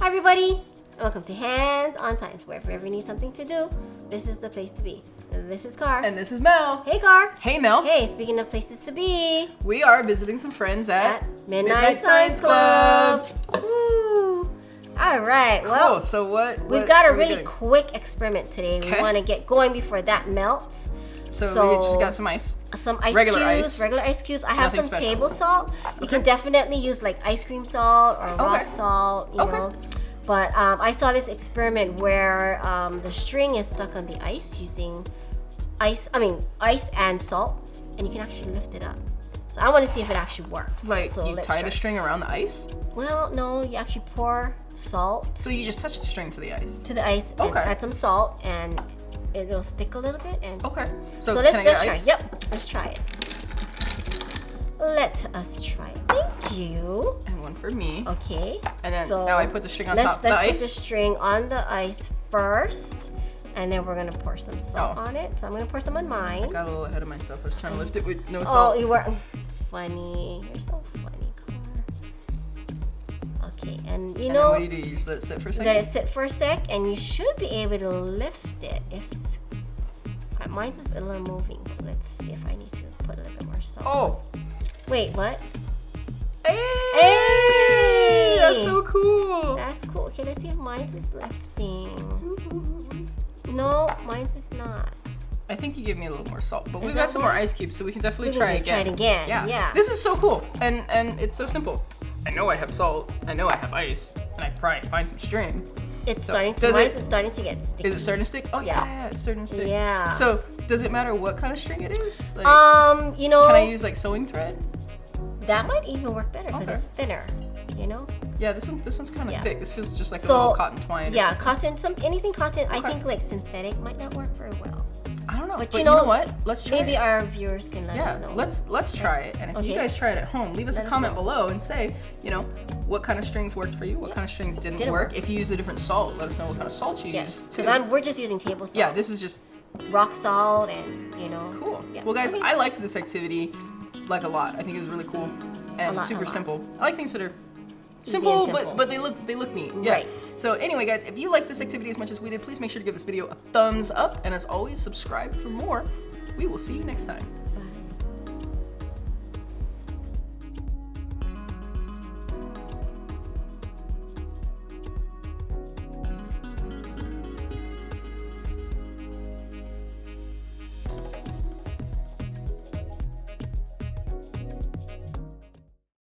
Hi everybody, welcome to Hands on Science, where if you ever need something to do, this is the place to be. This is Carr. And this is Mel. Hey Carr. Hey Mel. Hey, speaking of places to be, we are visiting some friends at Midnight Science Club. Woo! All right, well, cool. So we've got a really quick experiment today. Okay. We want to get going before that melts. So we just got some ice. Some ice Regular cubes, ice. regular ice cubes. I have Nothing some special. table salt. You can definitely use like ice cream salt or rock salt, you know. But I saw this experiment where the string is stuck on the ice using ice and salt, and you can actually lift it up. So I want to see if it actually works. Like so you tie the string around the ice? Well, no, you actually pour salt. So you just touch the string to the ice? To the ice, and add some salt, and it'll stick a little bit. And So let's try. Ice? Yep, let's try it. Let us try it. Thank you. And one for me. Okay. And then so now I put the string on top of the ice. Let's put the string on the ice first, and then we're gonna pour some salt on it. So I'm gonna pour some on mine. I got a little ahead of myself. I was trying to lift it with no salt. Oh, you were funny. You're so funny, Carr. Okay, and you know. What do? You just let it sit for a second? Let it sit for a sec, and you should be able to lift it. If mine's is a little moving, so let's see if I need to put a little bit more salt. Oh. Wait, what? Hey! That's so cool. That's cool. Okay, let's see if mine's is lifting. No, mine's is not. I think you gave me a little more salt, but we've got some more ice cubes, so we can definitely try again. Try it again. Yeah. This is so cool, and it's so simple. I know I have salt, I know I have ice, and I probably find some string. It's starting to. Mine's is starting to get sticky. Is it starting to stick? Oh yeah, it's starting to stick. Yeah. So does it matter what kind of string it is? Like, you know. Can I use like sewing thread? That might even work better because it's thinner. You know. Yeah, this one's kind of thick. This feels just like a little cotton twine. Yeah, cotton. Anything cotton. I think like synthetic might not work very well. I don't know, but you know what? Let's try. Maybe our viewers can let us know. Let's try it, and if you guys try it at home, leave us a comment below and say, what kind of strings worked for you, what kind of strings didn't work. If you used a different salt, let us know what kind of salt you used. Because we're just using table salt. Yeah, this is just rock salt, and Cool. Yeah. Well, guys, I liked this activity like a lot. I think it was really cool and super simple. I like things that are simple. But they look neat. Yeah. Right. So anyway, guys, if you like this activity as much as we did, please make sure to give this video a thumbs up, and as always, subscribe for more. We will see you next time.